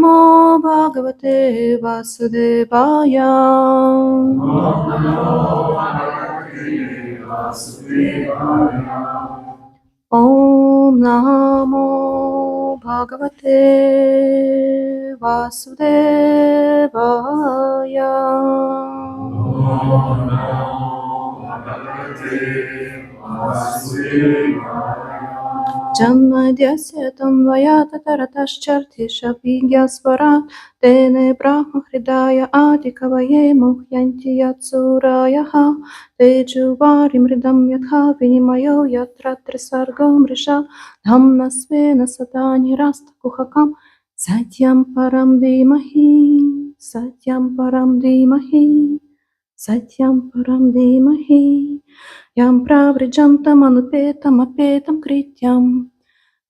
Namo Bhagavate Vasudevaya. Om Namo Bhagavate Vasudevaya. Janmadhyasya tamvaya tatarataschartisha vigyasvara tene brahma hridaya adikavaye muhyanti yatsurayaha tejuvari mridam yatha vinimayo yatra trisargam risha dhamna svena satani rasta kuhakam satyam param dhimahi satyam param dhimahi satyam param dhimahi Yam pravrijantam anupetam apetam krityam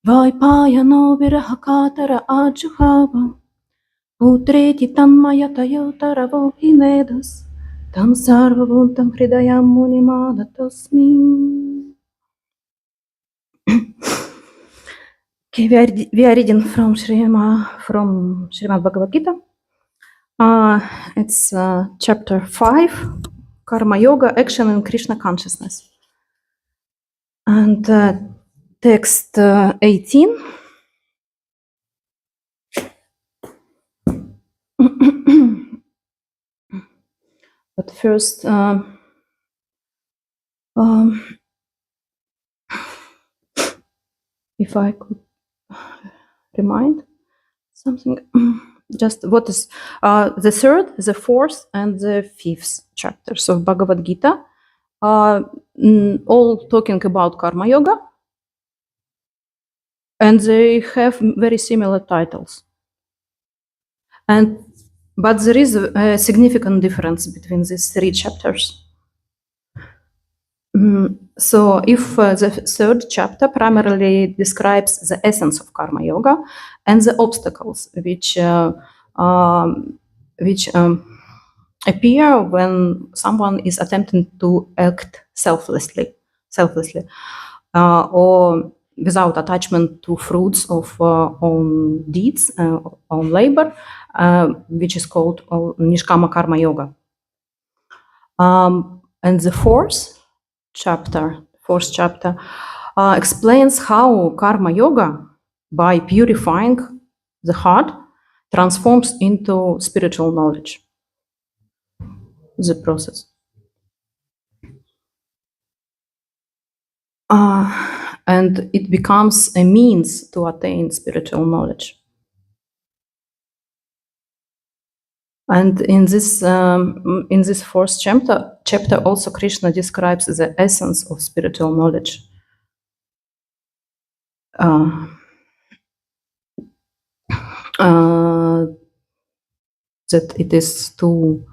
Vaipayano virahakatara ajuhava Putreti tanmayatayotara vohinedas Tam sarvabhuntam hridayam munimadatosmi. Okay, we are reading from Srimad Bhagavad Gita. It's chapter 5, Karma Yoga, Action in Krishna Consciousness. And text 18. But first, if I could remind something, just what is the third, the fourth, and the fifth chapters of Bhagavad Gita, all talking about Karma Yoga, and they have very similar titles. But there is a significant difference between these three chapters. So if the third chapter primarily describes the essence of Karma Yoga and the obstacles which appear when someone is attempting to act selflessly, or without attachment to fruits of own deeds, own labor, which is called Nishkama Karma Yoga. And the fourth chapter explains how Karma Yoga, by purifying the heart, transforms into spiritual knowledge. The process. And it becomes a means to attain spiritual knowledge. And in this fourth chapter also Krishna describes the essence of spiritual knowledge. That it is to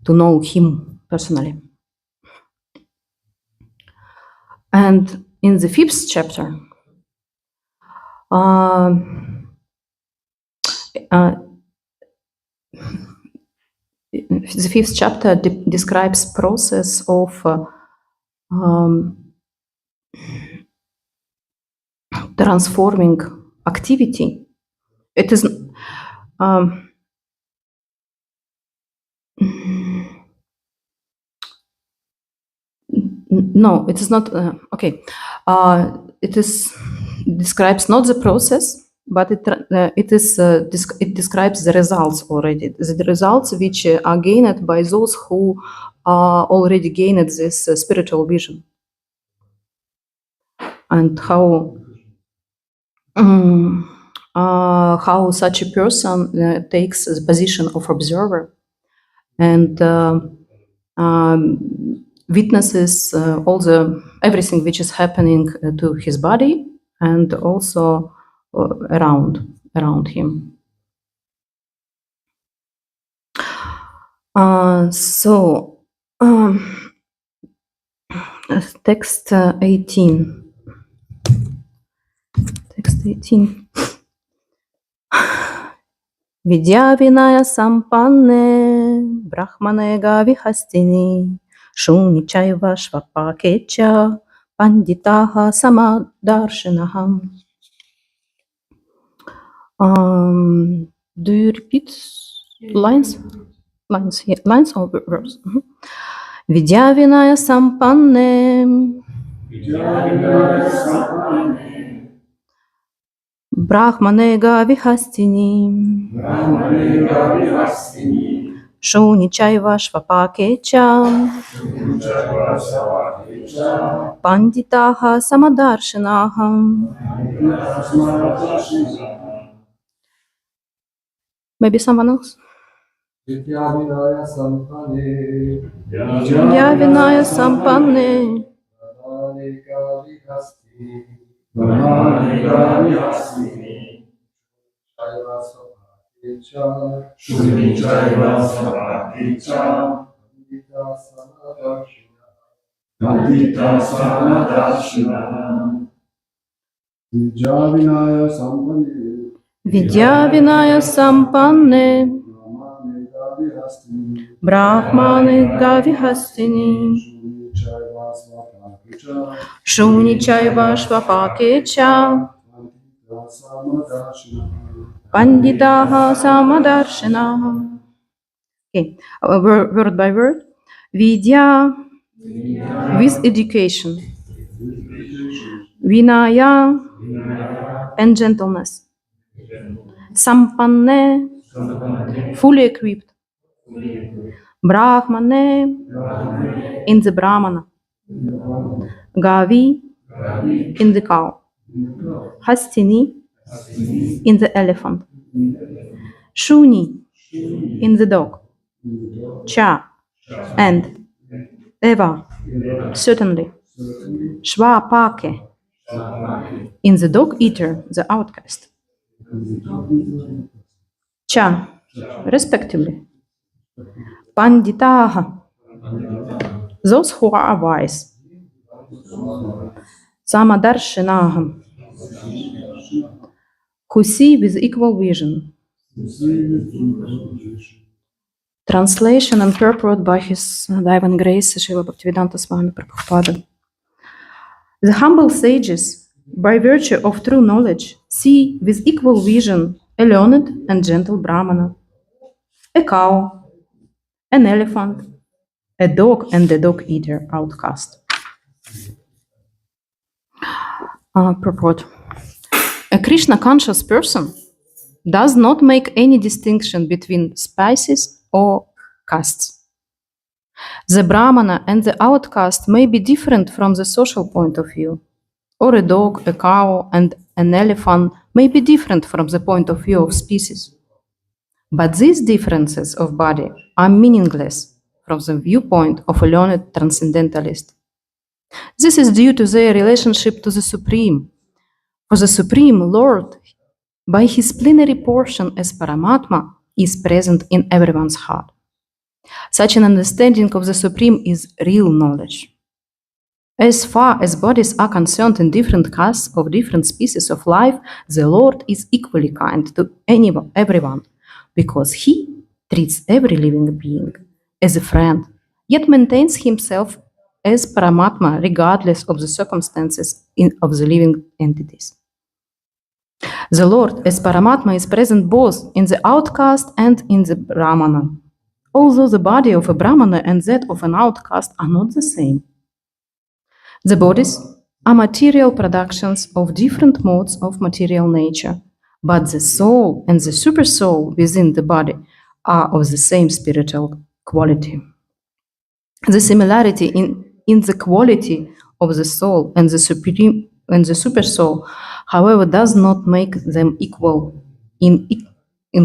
know him personally. And in the fifth chapter, the fifth chapter describes process of transforming activity. It is no, it is not okay. It describes not the process, but it describes the results already. The results which are gained by those who already gained this spiritual vision, and how such a person takes the position of observer and witnesses everything which is happening to his body and also around him. Text 18. Vidya vinaya sampanne brahmanega vihastini shunichaiva shvapakecha panditaha samadarshinaha. Do you repeat lines? Lines, yeah. Lines or verbs? Vidya Vinaya Sampanne Brahmane Gavihastini Shuni Chaiva Shvapakecha Panditaha Samadarshinaha. Maybe someone else? Vidya Vinaya Sampanne Vidya Vinaya Sampanne Brahmane Gavihastini Shuni Chaiva Shvapakecha Panditaha Samadarshinaha. Okay, word by word. Vidya with education. Vinaya and gentleness. Sampanne fully equipped. Brahmane in the Brahmana. Gavi in the cow. Hastini in the elephant. Shuni in the dog. Cha and Eva certainly. Shvapake in the dog eater, the outcast. Cha respectively. Panditaha those who are wise. Samadarshinaha who see with equal vision. Translation and purport by His Divine Grace Srila Bhaktivedanta Swami Prabhupada. The humble sages, by virtue of true knowledge, see with equal vision a learned and gentle Brahmana, a cow, an elephant, a dog and the dog-eater outcast. Purport. A Krishna-conscious person does not make any distinction between species or castes. The Brahmana and the outcast may be different from the social point of view, or a dog, a cow, and an elephant may be different from the point of view of species. But these differences of body are meaningless from the viewpoint of a learned transcendentalist. This is due to their relationship to the Supreme. For the Supreme Lord, by his plenary portion as Paramatma, is present in everyone's heart. Such an understanding of the Supreme is real knowledge. As far as bodies are concerned in different castes of different species of life, the Lord is equally kind to everyone, because He treats every living being as a friend, yet maintains Himself as Paramatma regardless of the circumstances of the living entities. The Lord as Paramatma is present both in the outcast and in the Brahmana, although the body of a Brahmana and that of an outcast are not the same. The bodies are material productions of different modes of material nature, but the soul and the supersoul within the body are of the same spiritual quality. The similarity in the quality of the soul and the supreme and the supersoul, however, does not make them equal in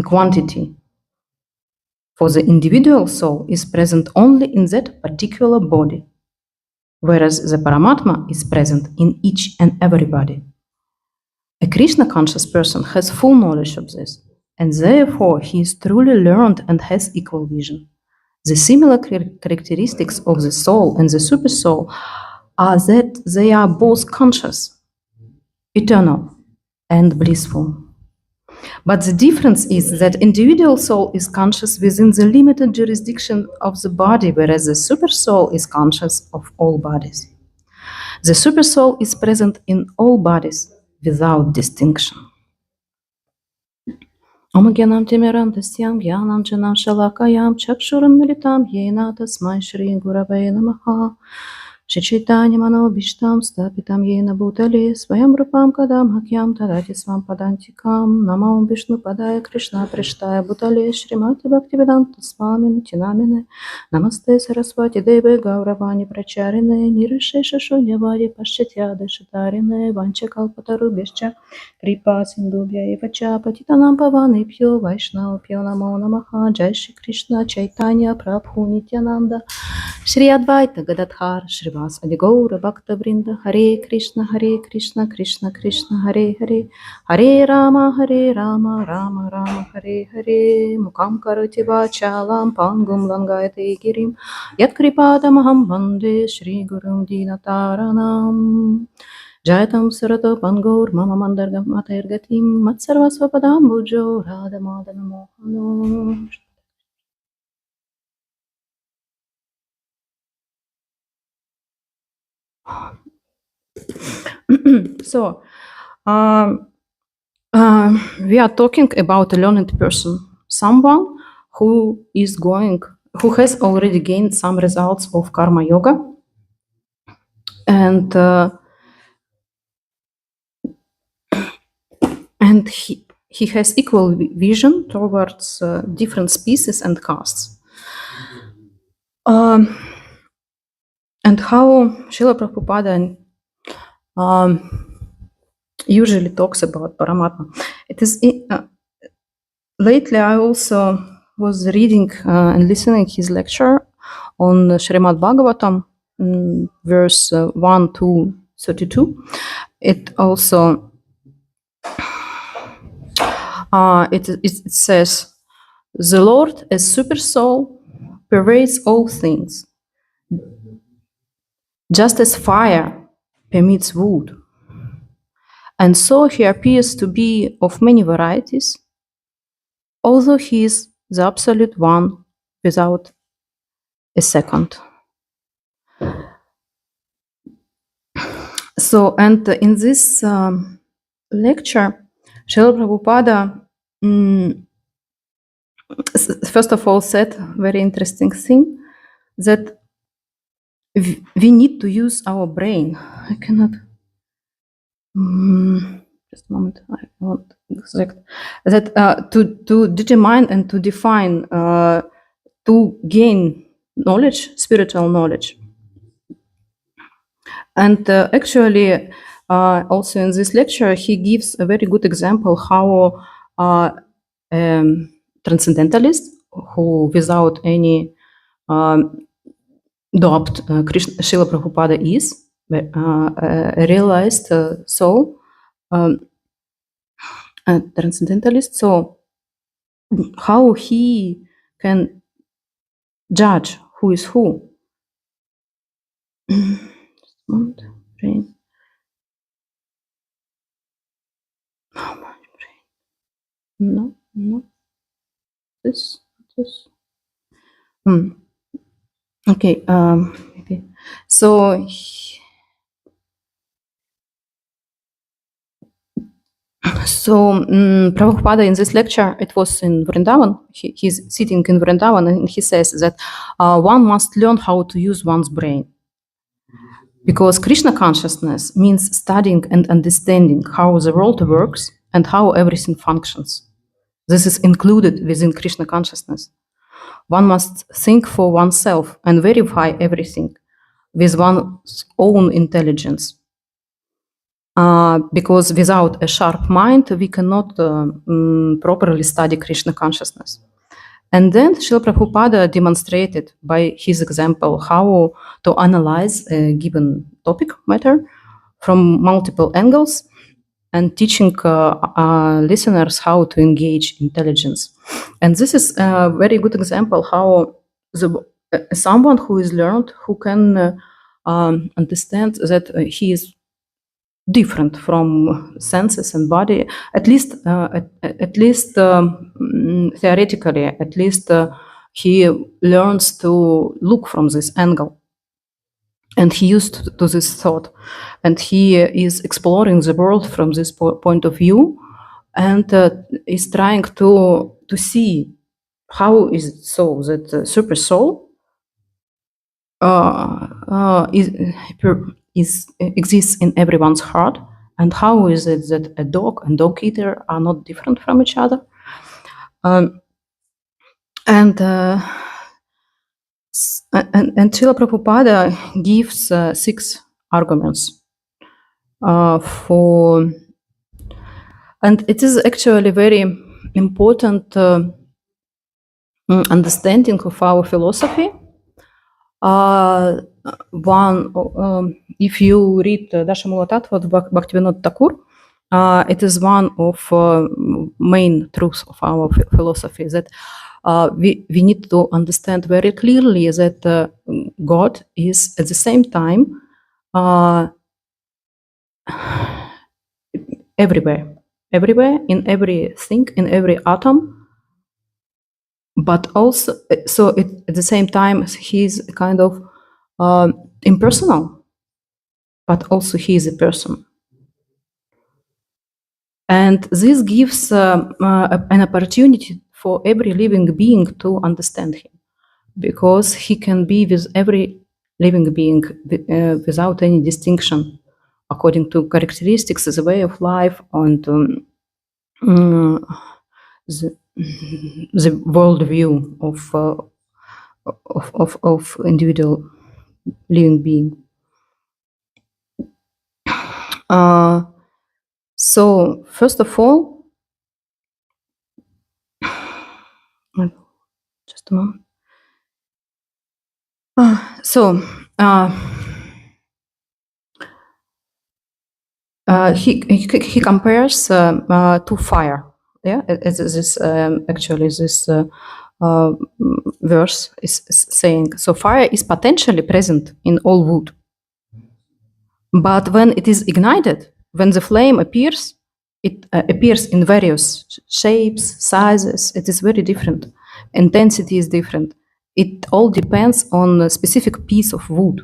quantity. For the individual soul is present only in that particular body, whereas the Paramatma is present in each and every body. A Krishna-conscious person has full knowledge of this, and therefore he is truly learned and has equal vision. The similar characteristics of the soul and the supersoul are that they are both conscious, eternal, and blissful. But the difference is that individual soul is conscious within the limited jurisdiction of the body, whereas the supersoul is conscious of all bodies. The supersoul is present in all bodies without distinction. Омагянам тимирантасьям гьянам чанам шалакаям чакшурам милитам йена тасмай шри гураве намаха. Шичитани манобиштам стапитам йена бутали своям рупам кадам хакьям тадати свам падантикам. Намаум вишну падая Кришна приштая бутали шримати бхактивиданта свами натинамине. Намасте сарасвати деве гауравани прачарине ниришеша шуньявади пашчатьяды шатарине ванча калпатарубишча. Kripa Sindhubhya eva cha patitanam pavanebhyo Vaishnavabhyo namo namaha. Jai Shri Krishna Chaitanya Prabhu Nityananda Shri Advaita Gadadhar Shrivas Adigaura Bhakta Vrinda. Hare Krishna Krishna Krishna Hare Hare Hare Rama Rama Rama Hare Hare. Mukam karoti vachalam pangum langayate girim Yat kripadamaham vande Shri Gurum Dinataranam. Jaitam Sarato Pangur Mama Mandargam Matergatim Matsarvasvapadam Bujo Radha Madana Mohano. So, we are talking about a learned person, someone who has already gained some results of karma yoga, and he has equal vision towards different species and castes. And how Srila Prabhupada usually talks about Paramatma. It is lately I also was reading and listening his lecture on Srimad Bhagavatam, verse 1 to 32. It also it says, "The Lord, as super soul, pervades all things, just as fire permits wood. And so he appears to be of many varieties, although he is the absolute one without a second." So, and in this lecture, Srila Prabhupada first of all said very interesting thing, that we need to use our brain. I cannot. Just a moment. I want exact that to determine and to define to gain knowledge, spiritual knowledge. And actually, also in this lecture, he gives a very good example how transcendentalist who, without any doubt, Srila Prabhupada is a realized soul, a transcendentalist. So, how he can judge who is who? Brain. Oh, my brain. No. This. Okay. Okay. So. Prabhupada in this lecture, it was in Vrindavan. He's sitting in Vrindavan, and he says that one must learn how to use one's brain. Because Krishna consciousness means studying and understanding how the world works and how everything functions. This is included within Krishna consciousness. One must think for oneself and verify everything with one's own intelligence. Because without a sharp mind, we cannot properly study Krishna consciousness. And then Srila Prabhupada demonstrated by his example how to analyze a given topic matter from multiple angles, and teaching listeners how to engage intelligence. And this is a very good example how someone who is learned, who can understand that he is different from senses and body, at least theoretically, at least he learns to look from this angle. And he used to this thought, and he is exploring the world from this point of view, and is trying to see how is it so that super soul exists in everyone's heart, and how is it that a dog and dog eater are not different from each other. Um, and Srila Prabhupada gives 6 arguments for, and it is actually very important understanding of our philosophy. If you read Dashamula Tattva of Bhaktivinoda Thakur, it is one of main truths of our philosophy that we need to understand very clearly that God is at the same time everywhere, in everything, in every atom, but also at the same time he's kind of impersonal, but also he is a person. And this gives an opportunity for every living being to understand him, because he can be with every living being without any distinction, according to characteristics, the way of life, and the worldview of individual living being. So first of all, just a moment. He compares to fire. Yeah, this actually this verse is saying. So fire is potentially present in all wood, but when it is ignited, when the flame appears, it appears in various shapes, sizes. It is very different. Intensity is different. It all depends on a specific piece of wood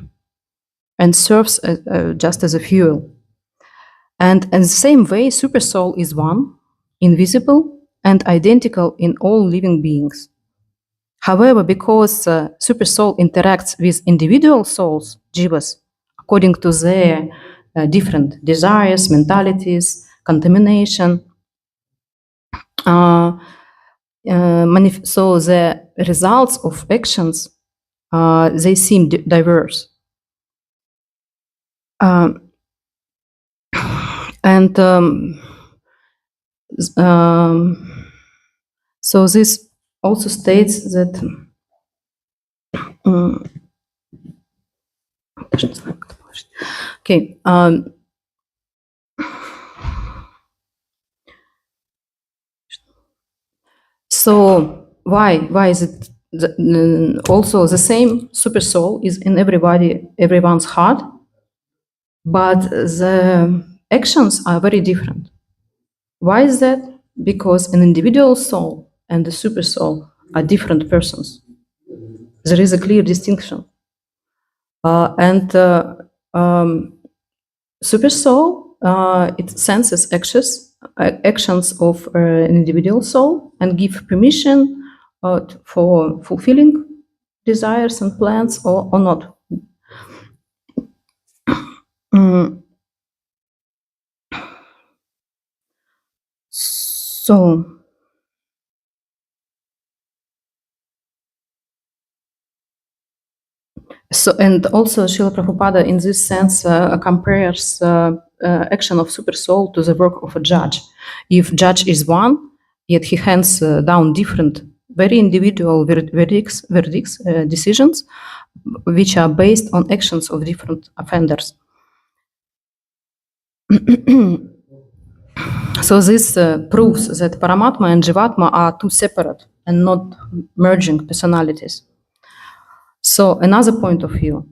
and serves just as a fuel. And in the same way, supersoul is one, invisible, and identical in all living beings. However, because supersoul interacts with individual souls, jivas, according to their different desires, mentalities, contamination, so the results of actions, they seem diverse. And so this also states that okay. So why is it also the same super soul is in everyone's heart, but the actions are very different. Why is that? Because an individual soul and the super soul are different persons. There is a clear distinction. And super soul, it senses actions of an individual soul and give permission for fulfilling desires and plans or not. So, and also Srila Prabhupada in this sense compares action of super soul to the work of a judge. If judge is one, yet he hands down different, very individual verdicts, decisions, which are based on actions of different offenders. So this proves that Paramatma and Jivatma are two separate and not merging personalities. So another point of view,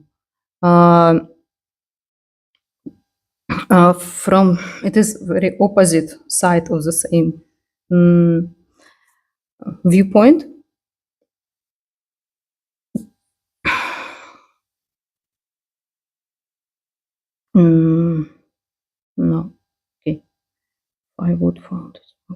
from it is very opposite side of the same viewpoint. No, okay, I would found it.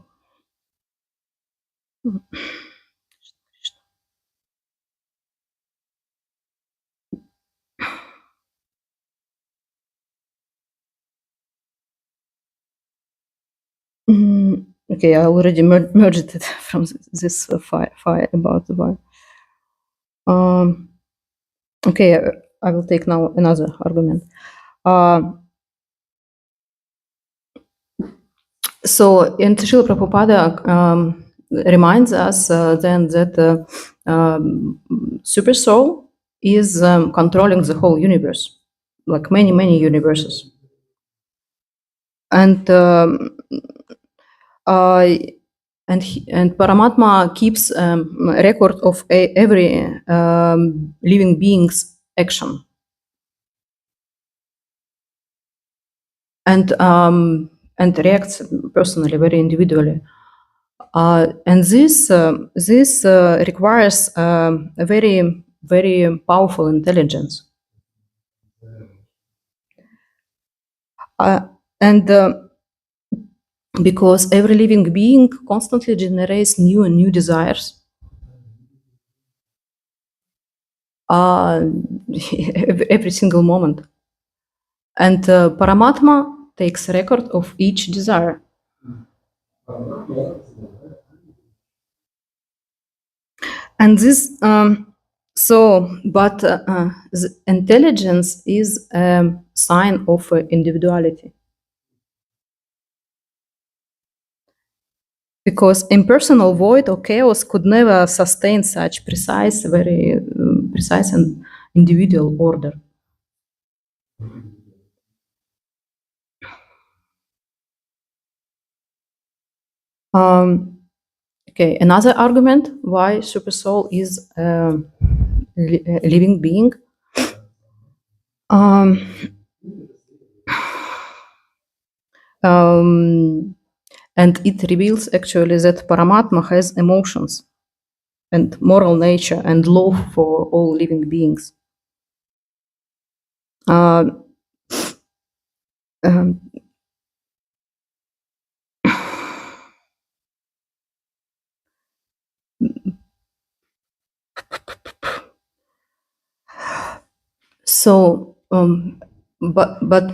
Okay, I already merged it from this file about the why. Okay, I will take now another argument. So, and Srila Prabhupada reminds us then that Super Soul is controlling the whole universe, like many, many universes. And and Paramatma keeps record of every living being's action. And reacts personally, very individually. And this requires a very, very powerful intelligence. And because every living being constantly generates new and new desires. Every single moment. And Paramatma takes record of each desire. And this, but the intelligence is a sign of individuality. Because impersonal void or chaos could never sustain such precise, very precise and individual order. Okay, another argument why Supersoul is a living being. And it reveals actually that Paramatma has emotions and moral nature and love for all living beings. So, but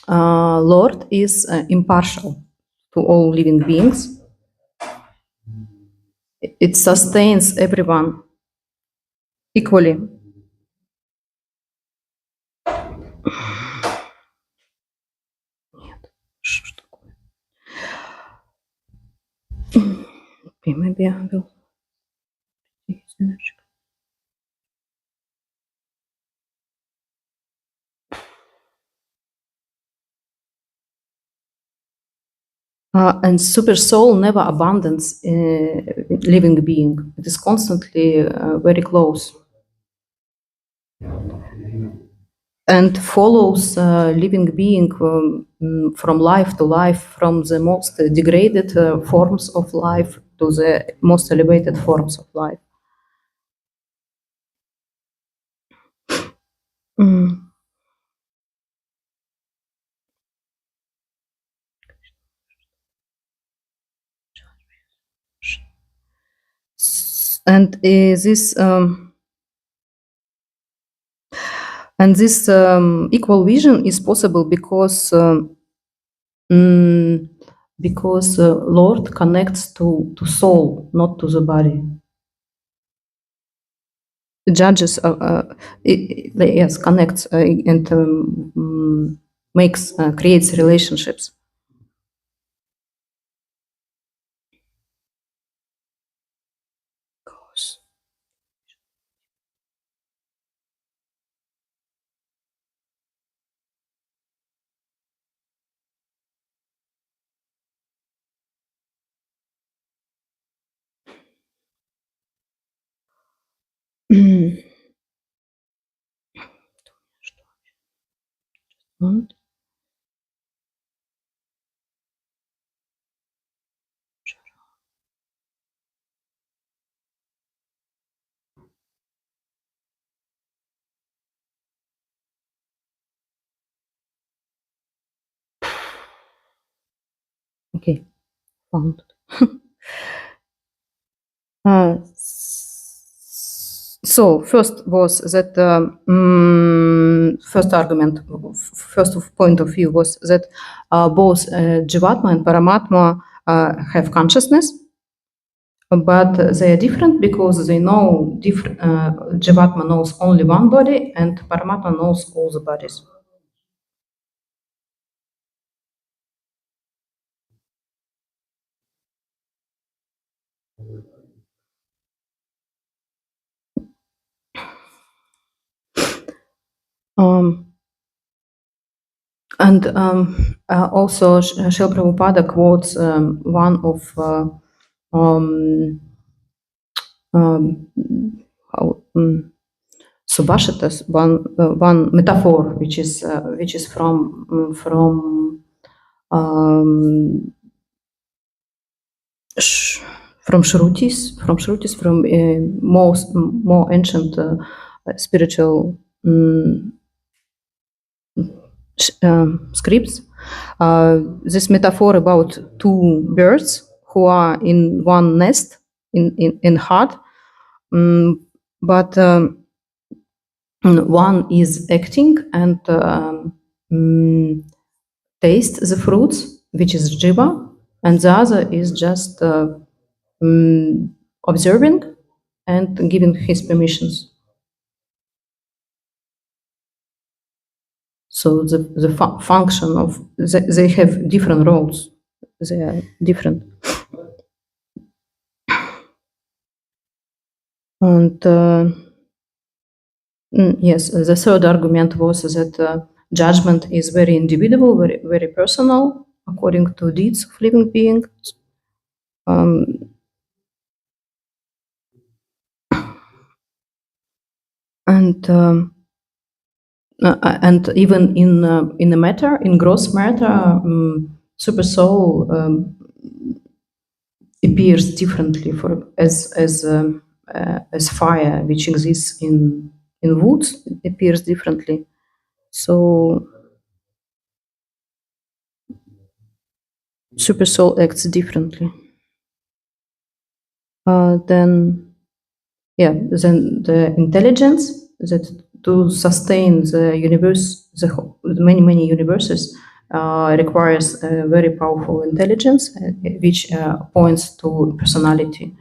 Lord is impartial to all living beings. It sustains everyone equally. Okay, maybe I will. And super soul never abandons living being. It is constantly very close and follows living being from life to life, from the most degraded forms of life to the most elevated forms of life. And this equal vision is possible because Lord connects to soul, not to the body. Judges, yes, connects and creates relationships. Okay, found. Uh, so first was that first argument, first point of view was that both Jivatma and Paramatma have consciousness, but they are different because they know different. Jivatma knows only one body, and Paramatma knows all the bodies. Um, and also, Srila Prabhupada quotes one of um, um, how, Subhashitas, one metaphor, which is um, sh- from most more ancient spiritual scripts. This metaphor about two birds who are in one nest in heart, but one is acting and taste the fruits, which is jiva, and the other is just observing and giving his permissions. So the function of they have different roles. They are different. And yes, the third argument was that judgment is very individual, very personal, according to deeds of living beings. Um, and and even in the matter, in gross matter, super soul appears differently for as fire, which exists in woods, appears differently. So super soul acts differently. Then then the intelligence that to sustain the universe, the many universes, requires a very powerful intelligence, which points to personality,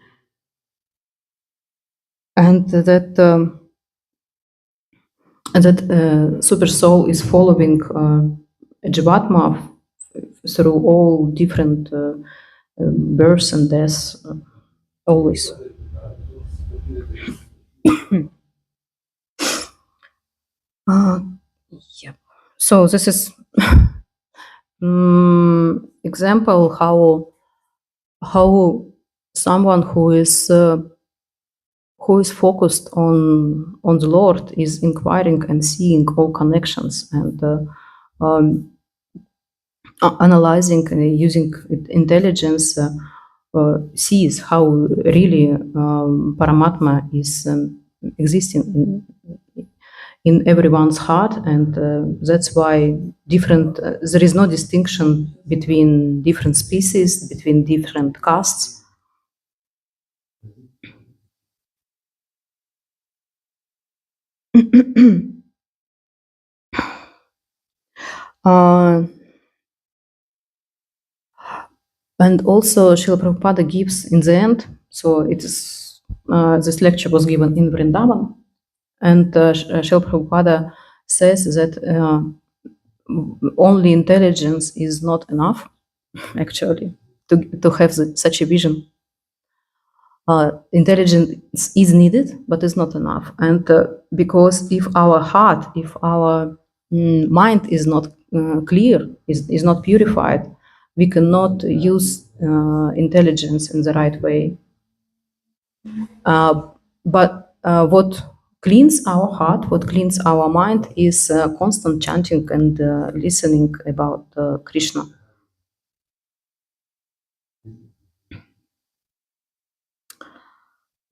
and that super soul is following Jivatma through all different births and deaths, always. Uh, yeah. So this is example how someone who is focused on the Lord is inquiring and seeing all connections and analyzing using intelligence sees how really Paramatma is existing in everyone's heart, and that's why different. There is no distinction between different species, between different castes. uh, and also, Srila Prabhupada gives in the end. So it is this lecture was given in Vrindavan, and Srila Prabhupada says that only intelligence is not enough, actually, to have such a vision. Intelligence is needed, but it's not enough. And because if our heart, if our mind is not clear, is not purified, we cannot use intelligence in the right way. But what cleans our heart, what cleans our mind is constant chanting and listening about Krishna.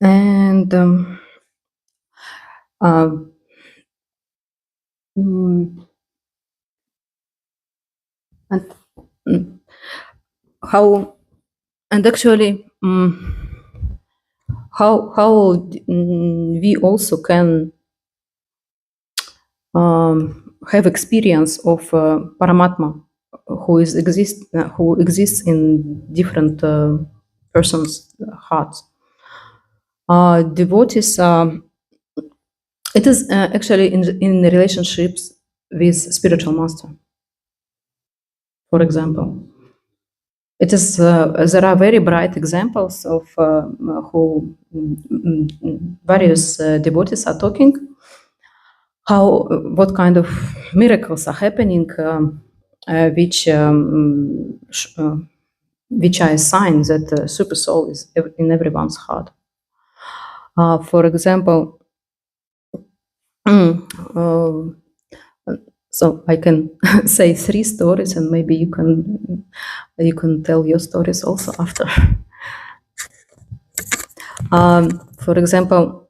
And uh, mm, and how and actually we also can have experience of Paramatma, who exists in different persons' hearts. Devotees, it is actually in relationships with spiritual master. For example, it is there are very bright examples of who various devotees are talking how what kind of miracles are happening, which are a sign that the super soul is in everyone's heart. For example, so I can say 3 stories, and maybe you can tell your stories also after. For example,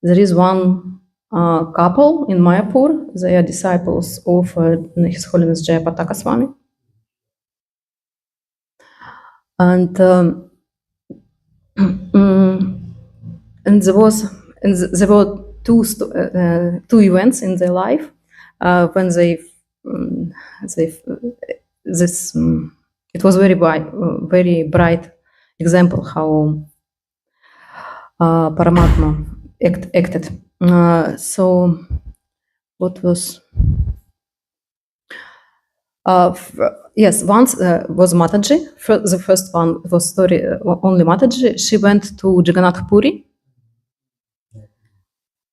there is one couple in Mayapur. They are disciples of His Holiness Jayapataka Swami. And and there were two events in their life when it was very bright example how Paramatma acted. So what was yes, once was Mataji. The first one was story only Mataji. She went to Jagannath Puri,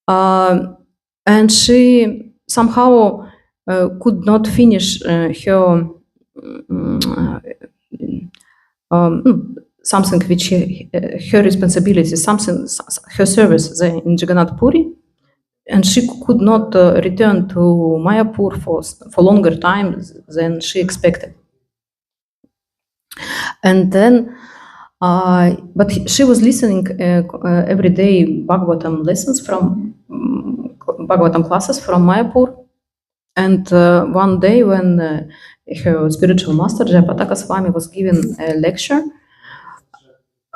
and she somehow could not finish her something which her responsibility, her service there in Jagannath Puri, and she could not return to Mayapur for longer time than she expected. And then, but she was listening every day Bhagavatam lessons from Bhagavatam classes from Mayapur. And one day when her spiritual master Jayapataka Swami was giving a lecture,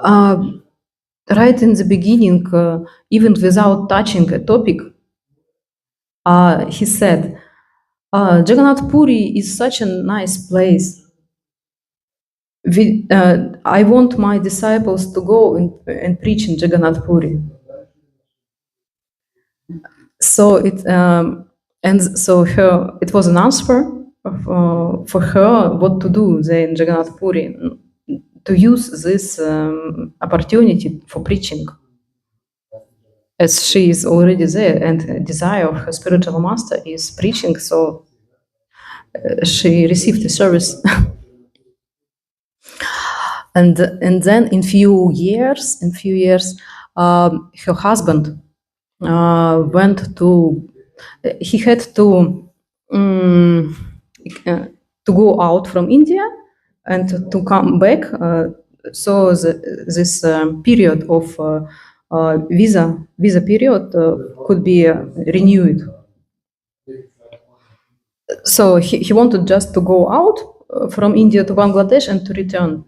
right in the beginning, even without touching a topic, he said, Jagannath Puri is such a nice place. I want my disciples to go and preach in Jagannath Puri. So it was an answer for her what to do there in Jagannath Puri, to use this opportunity for preaching, as she is already there, and a desire of her spiritual master is preaching. So she received the service. And then in few years, her husband went to. He had to go out from India and to come back. So this period of visa period could be renewed. So he wanted just to go out from India to Bangladesh and to return.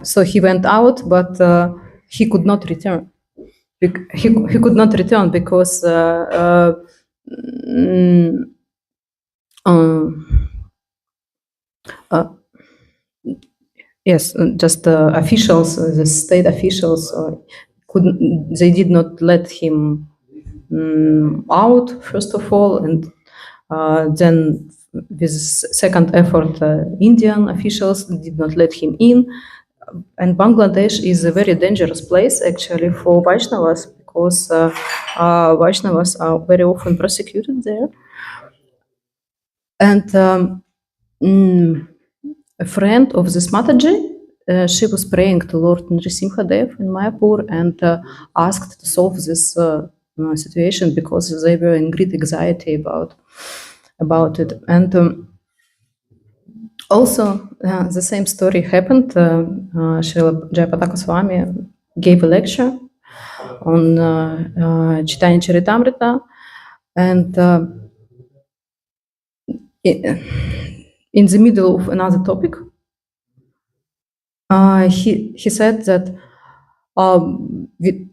So he went out, but he could not return. He could not return because yes, just officials, the state officials, they did not let him out, first of all, and then with second effort, Indian officials did not let him in. And Bangladesh is a very dangerous place actually for Vaishnavas, because Vaishnavas are very often persecuted there. And a friend of this Mataji, she was praying to Lord Nrsimhadev in Mayapur and asked to solve this situation, because they were in great anxiety about it. And also, the same story happened. Srila Jayapataka Swami gave a lecture on Chaitanya Charitamrita, and in the middle of another topic, he said that we,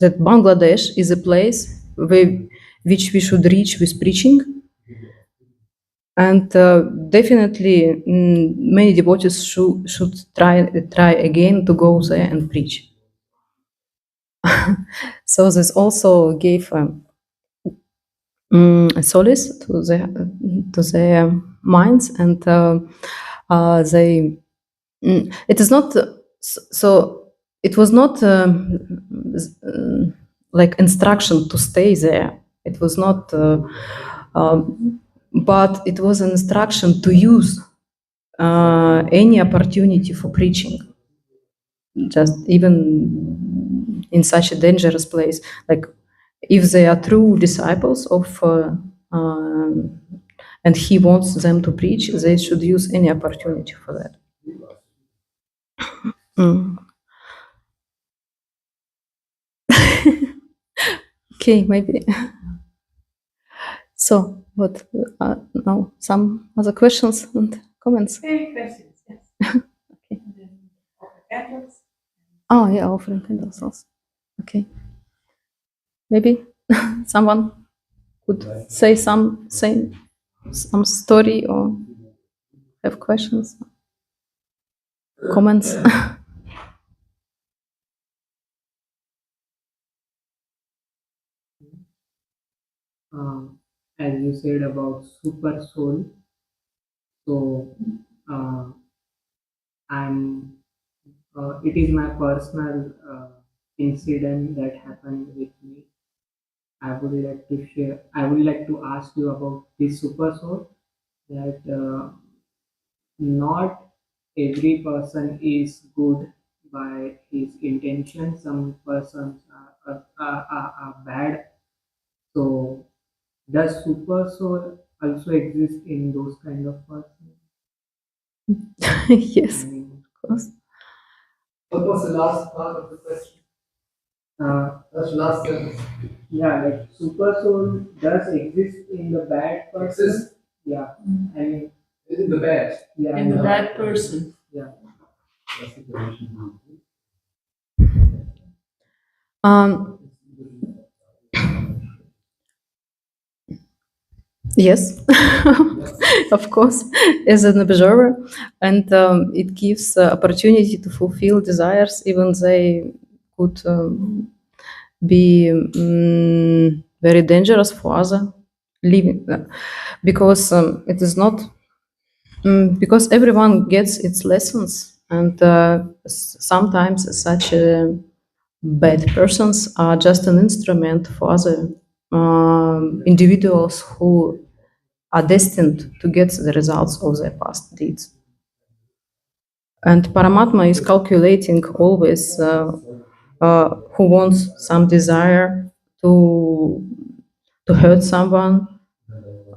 that Bangladesh is a place which we should reach with preaching, and definitely many devotees should try again to go there and preach. So this also gave a solace to their minds, and they it is not so it was not like instruction to stay there. It was not but it was an instruction to use any opportunity for preaching, just even in such a dangerous place. Like if they are true disciples of and he wants them to preach, they should use any opportunity for that. Mm. Okay, maybe. So, what now? Some other questions and comments? Any questions? Yes. Okay. Candles? Oh, yeah, offering candles also. Okay. Maybe someone could say some story or have questions, comments. As you said about super soul, so uh, I'm it is my personal incident that happened with me. I would like to share. I would like to ask you about this super soul. That not every person is good by his intention. Some persons are bad. So does super soul also exist in those kind of persons? Yes, I mean, of course. What was the last part of the question? That's the last sentence. yeah, like super soul does exist in the bad person. Exist Yeah, I mean, in the bad. yeah, In the bad person. yeah. That's the definition. Um, yes, of course, as an observer, and it gives opportunity to fulfill desires, even they could be very dangerous for other living, because it is not because everyone gets its lessons, and sometimes such bad persons are just an instrument for other individuals who are destined to get the results of their past deeds. And Paramatma is calculating always who wants some desire to hurt someone,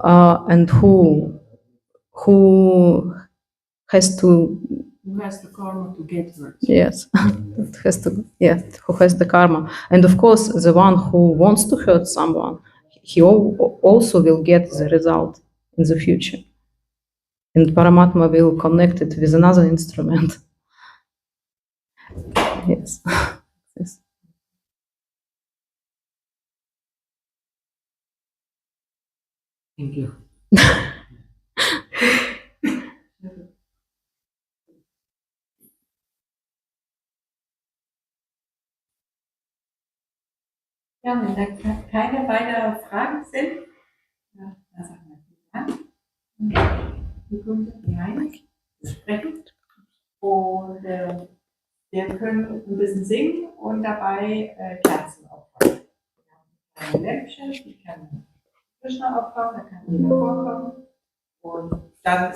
and who has to Who has the karma to get hurt? yes has to yes who has the karma, and of course the one who wants to hurt someone, he also will get the result in the future, and Paramatma will connect it with another instrument. Yes. Yes. Thank you. Ja, wenn da keine weiteren Fragen sind, ja, dann sagen wir vielen Dank. Nikunja Bihari sprechen. Und wir können ein bisschen singen und dabei Kerzen aufbauen. Wir haben ein Lämpchen, die kann Krishna aufbauen, da kann jeder vorkommen. Und dann